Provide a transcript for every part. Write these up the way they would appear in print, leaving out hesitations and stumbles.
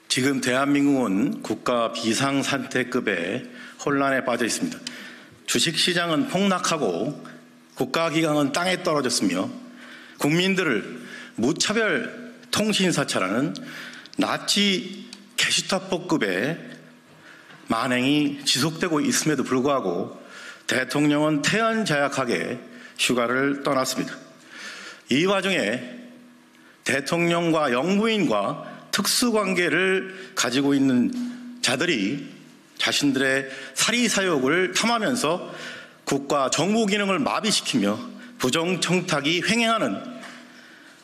지금 대한민국은 국가 비상사태급의 혼란에 빠져 있습니다. 주식시장은 폭락하고 국가기강은 땅에 떨어졌으며 국민들을 무차별 통신사찰하는 나치 게슈타포급의 만행이 지속되고 있음에도 불구하고 대통령은 태연자약하게 휴가를 떠났습니다. 이 와중에 대통령과 영부인과 특수관계를 가지고 있는 자들이 자신들의 사리사욕을 탐하면서 국가 정부 기능을 마비시키며 부정청탁이 횡행하는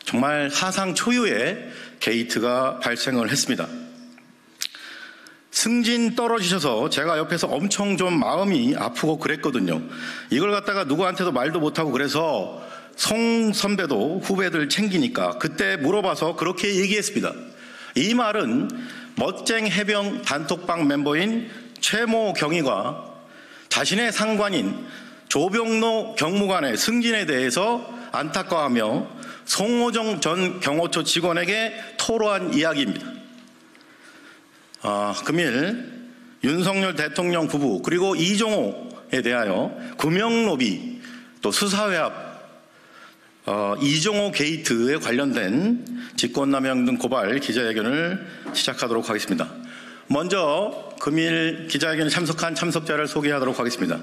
정말 사상 초유의 게이트가 발생을 했습니다. 승진 떨어지셔서 제가 옆에서 엄청 좀 마음이 아프고 그랬거든요. 이걸 갖다가 누구한테도 말도 못하고 그래서 송 선배도 후배들 챙기니까 그때 물어봐서 그렇게 얘기했습니다. 이 말은 멋쟁 해병 단톡방 멤버인 최모 경위가 자신의 상관인 조병로 경무관의 승진에 대해서 안타까워하며 송호정 전 경호처 직원에게 토로한 이야기입니다. 금일 윤석열 대통령 부부 그리고 이종호에 대하여 금융로비 또 수사회합 이종호 게이트에 관련된 직권남용 등 고발 기자회견을 시작하도록 하겠습니다. 먼저 금일 기자회견에 참석한 참석자를 소개하도록 하겠습니다.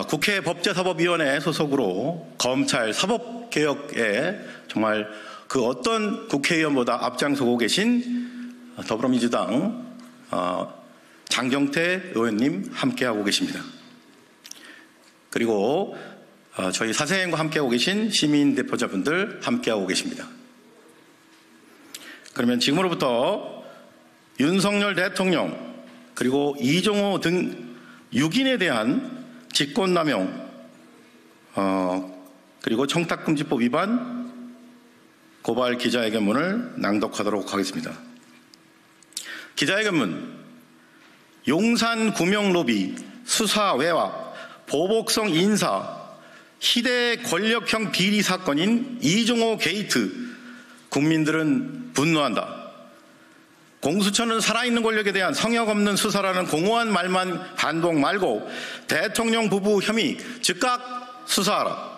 국회 법제사법위원회 소속으로 검찰 사법개혁에 정말 그 어떤 국회의원보다 앞장서고 계신 더불어민주당 장경태 의원님 함께하고 계십니다. 그리고 저희 사세행과 함께하고 계신 시민 대표자분들 함께하고 계십니다. 그러면 지금으로부터 윤석열 대통령 그리고 이종호 등 6인에 대한 직권남용 그리고 청탁금지법 위반 고발 기자회견문을 낭독하도록 하겠습니다. 기자회견문. 용산 구명로비, 수사외화, 보복성 인사, 희대 권력형 비리 사건인 이종호 게이트. 국민들은 분노한다. 공수처는 살아있는 권력에 대한 성역 없는 수사라는 공허한 말만 반복 말고 대통령 부부 혐의 즉각 수사하라.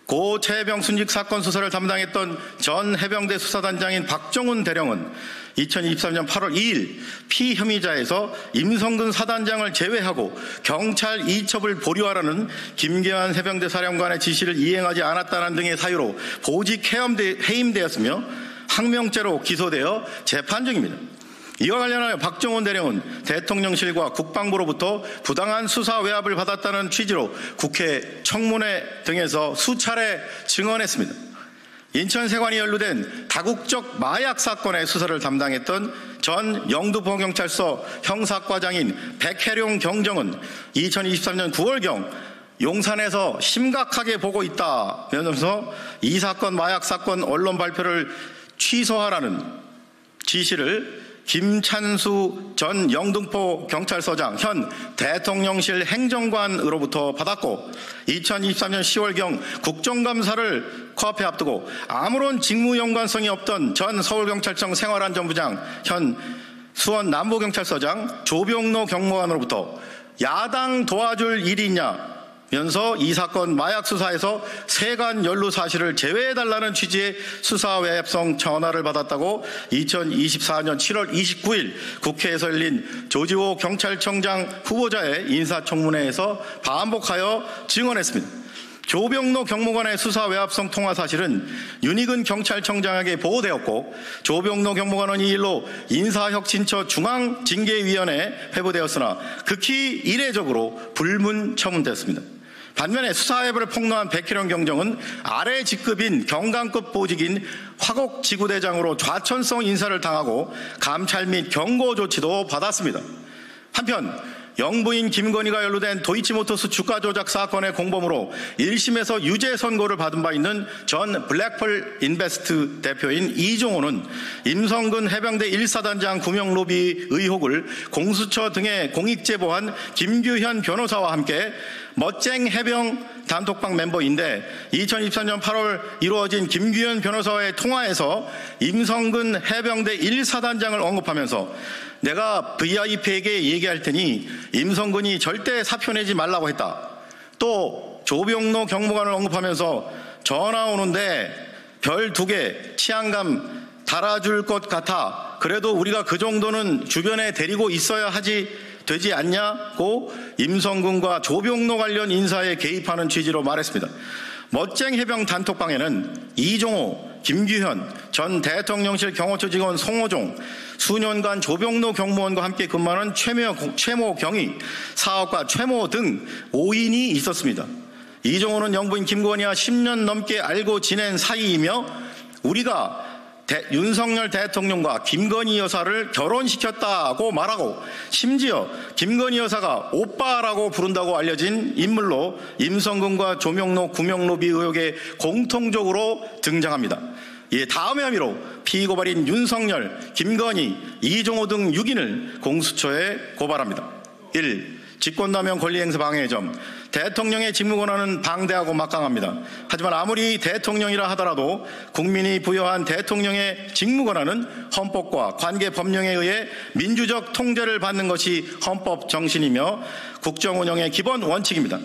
고 최해병 순직 사건 수사를 담당했던 전 해병대 수사단장인 박정훈 대령은 2023년 8월 2일 피혐의자에서 임성근 사단장을 제외하고 경찰 이첩을 보류하라는 김계환 해병대 사령관의 지시를 이행하지 않았다는 등의 사유로 보직 해임되었으며 항명죄로 기소되어 재판 중입니다. 이와 관련하여 박정훈 대령은 대통령실과 국방부로부터 부당한 수사 외압을 받았다는 취지로 국회 청문회 등에서 수차례 증언했습니다. 인천세관이 연루된 다국적 마약 사건의 수사를 담당했던 전 영등포경찰서 형사과장인 백혜룡 경정은 2023년 9월경 용산에서 심각하게 보고 있다면서 이 사건 마약 사건 언론 발표를 취소하라는 지시를 김찬수 전 영등포 경찰서장 현 대통령실 행정관으로부터 받았고 2023년 10월경 국정감사를 코앞에 앞두고 아무런 직무 연관성이 없던 전 서울경찰청 생활안전부장 현 수원 남부경찰서장 조병로 경무관으로부터 야당 도와줄 일이 있냐 면서 이 사건 마약 수사에서 세관 연루 사실을 제외해달라는 취지의 수사외압성 전화를 받았다고 2024년 7월 29일 국회에서 열린 조지호 경찰청장 후보자의 인사청문회에서 반복하여 증언했습니다. 조병로 경무관의 수사외압성 통화 사실은 윤희근 경찰청장에게 보고되었고 조병로 경무관은 이 일로 인사혁신처 중앙징계위원회에 회부되었으나 극히 이례적으로 불문처문됐습니다. 반면에 수사외압을 폭로한 백혜룡 경정은 아래 직급인 경감급 보직인 화곡지구대장으로 좌천성 인사를 당하고 감찰 및 경고 조치도 받았습니다. 한편 영부인 김건희가 연루된 도이치모터스 주가 조작 사건의 공범으로 1심에서 유죄 선고를 받은 바 있는 전 블랙펄 인베스트 대표인 이종호는 임성근 해병대 1사단장 구명로비 의혹을 공수처 등에 공익제보한 김규현 변호사와 함께 멋쟁 해병 단톡방 멤버인데 2023년 8월 이루어진 김규현 변호사와의 통화에서 임성근 해병대 1사단장을 언급하면서 내가 VIP에게 얘기할 테니 임성근이 절대 사표 내지 말라고 했다. 또 조병로 경무관을 언급하면서 전화 오는데 별 2개 치안감 달아줄 것 같아. 그래도 우리가 그 정도는 주변에 데리고 있어야 되지 않냐고 임성근과 조병로 관련 인사에 개입하는 취지로 말했습니다. 멋쟁 해병 단톡방에는 이종호, 김규현, 전 대통령실 경호처 직원 송호종, 수년간 조병로 경무원과 함께 근무하는 최모 경위, 사업가 최모 등 5인이 있었습니다. 이종호는 영부인 김건희와 10년 넘게 알고 지낸 사이이며 우리가 윤석열 대통령과 김건희 여사를 결혼시켰다고 말하고 심지어 김건희 여사가 오빠라고 부른다고 알려진 인물로 임성근과 조명로 구명로비 의혹에 공통적으로 등장합니다. 다음의 혐의로 피고발인 윤석열, 김건희, 이종호 등 6인을 공수처에 고발합니다. 1. 직권남용 권리행사 방해의 점. 대통령의 직무권한은 방대하고 막강합니다. 하지만 아무리 대통령이라 하더라도 국민이 부여한 대통령의 직무권한은 헌법과 관계법령에 의해 민주적 통제를 받는 것이 헌법 정신이며 국정운영의 기본 원칙입니다.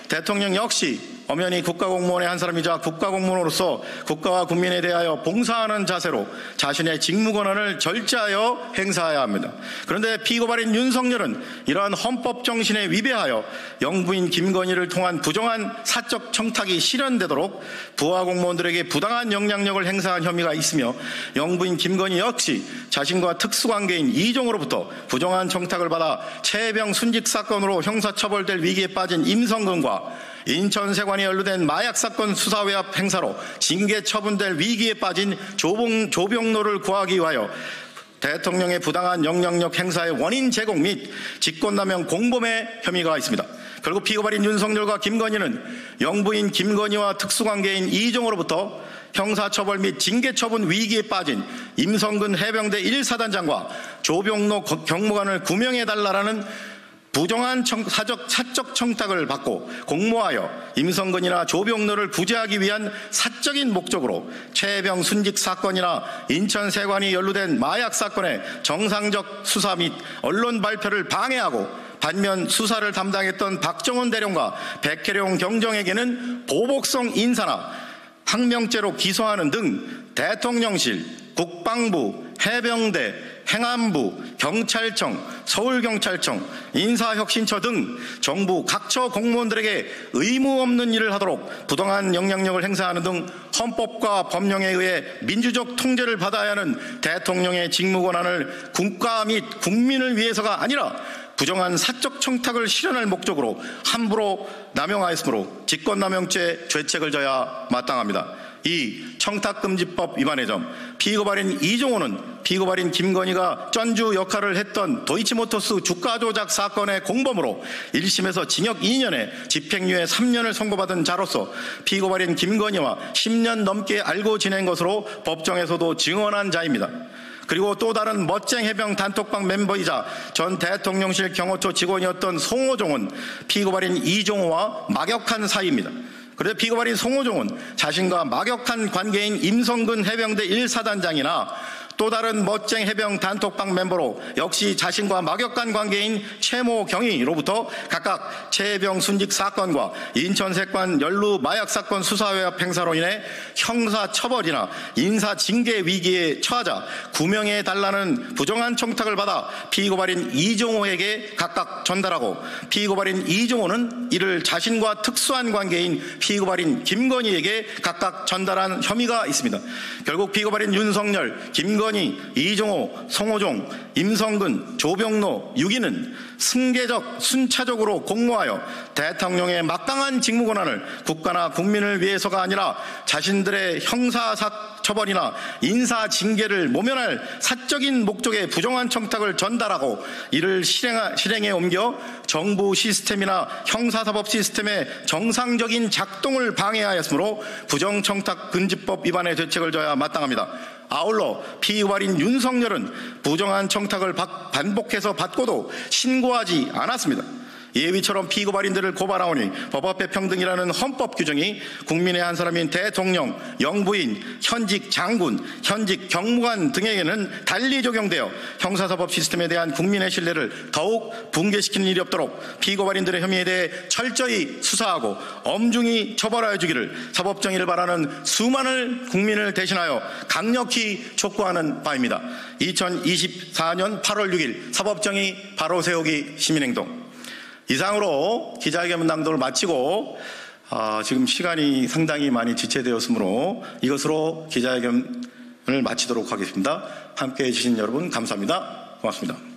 대통령 역시 엄연히 국가공무원의 한 사람이자 국가공무원으로서 국가와 국민에 대하여 봉사하는 자세로 자신의 직무권한을 절제하여 행사해야 합니다. 그런데 피고발인 윤석열은 이러한 헌법 정신에 위배하여 영부인 김건희를 통한 부정한 사적 청탁이 실현되도록 부하 공무원들에게 부당한 영향력을 행사한 혐의가 있으며 영부인 김건희 역시 자신과 특수관계인 이종으로부터 부정한 청탁을 받아 최혜병 순직 사건으로 형사처벌될 위기에 빠진 임성근과 인천세관에 연루된 마약사건 수사외압 행사로 징계 처분될 위기에 빠진 조병로를 구하기 위하여 대통령의 부당한 영향력 행사의 원인 제공 및 직권남용 공범의 혐의가 있습니다. 결국 피고발인 윤석열과 김건희는 영부인 김건희와 특수관계인 이종호로부터 형사처벌 및 징계처분 위기에 빠진 임성근 해병대 1사단장과 조병로 경무관을 구명해달라는 부정한 사적 청탁을 받고 공모하여 임성근이나 조병로를 구제하기 위한 사적인 목적으로 최혜병 순직 사건이나 인천세관이 연루된 마약 사건의 정상적 수사 및 언론 발표를 방해하고 반면 수사를 담당했던 박정원 대령과 백혜룡 경정에게는 보복성 인사나 항명죄로 기소하는 등 대통령실, 국방부, 해병대, 행안부, 경찰청, 서울경찰청, 인사혁신처 등 정부 각처 공무원들에게 의무 없는 일을 하도록 부당한 영향력을 행사하는 등 헌법과 법령에 의해 민주적 통제를 받아야 하는 대통령의 직무권한을 국가 및 국민을 위해서가 아니라 부정한 사적 청탁을 실현할 목적으로 함부로 남용하였으므로 직권남용죄 죄책을 져야 마땅합니다. 2. 청탁금지법 위반의 점. 피고발인 이종호는 피고발인 김건희가 전주 역할을 했던 도이치모터스 주가 조작 사건의 공범으로 1심에서 징역 2년에 집행유예 3년을 선고받은 자로서 피고발인 김건희와 10년 넘게 알고 지낸 것으로 법정에서도 증언한 자입니다. 그리고 또 다른 멋쟁 해병 단톡방 멤버이자 전 대통령실 경호처 직원이었던 송호종은 피고발인 이종호와 막역한 사이입니다. 그런데 피고발인 송호종은 자신과 막역한 관계인 임성근 해병대 1사단장이나 또 다른 멋쟁 해병 단톡방 멤버로 역시 자신과 막역한 관계인 최모 경위로부터 각각 최혜병 순직 사건과 인천세관 연루 마약 사건 수사외압 행사로 인해 형사처벌이나 인사징계 위기에 처하자 구명해달라는 부정한 청탁을 받아 피고발인 이종호에게 각각 전달하고 피고발인 이종호는 이를 자신과 특수한 관계인 피고발인 김건희에게 각각 전달한 혐의가 있습니다. 결국 피고발인 윤석열, 김건희, 이종호, 송호종, 임성근, 조병로 6인은 승계적, 순차적으로 공모하여 대통령의 막강한 직무권한을 국가나 국민을 위해서가 아니라 자신들의 형사처벌이나 인사징계를 모면할 사적인 목적의 부정한 청탁을 전달하고 이를 실행에 옮겨 정부 시스템이나 형사사법 시스템의 정상적인 작동을 방해하였으므로 부정청탁금지법 위반의 죄책을 져야 마땅합니다. 아울러 피고발인 윤석열은 부정한 청탁을 반복해서 받고도 신고하지 않았습니다. 예위처럼 피고발인들을 고발하오니 법 앞에 평등이라는 헌법 규정이 국민의 한 사람인 대통령, 영부인, 현직 장군, 현직 경무관 등에게는 달리 적용되어 형사사법 시스템에 대한 국민의 신뢰를 더욱 붕괴시키는 일이 없도록 피고발인들의 혐의에 대해 철저히 수사하고 엄중히 처벌하여 주기를 사법정의를 바라는 수많은 국민을 대신하여 강력히 촉구하는 바입니다. 2024년 8월 6일 사법정의 바로 세우기 시민행동. 이상으로 기자회견 낭독을 마치고 지금 시간이 상당히 많이 지체되었으므로 이것으로 기자회견을 마치도록 하겠습니다. 함께해 주신 여러분 감사합니다. 고맙습니다.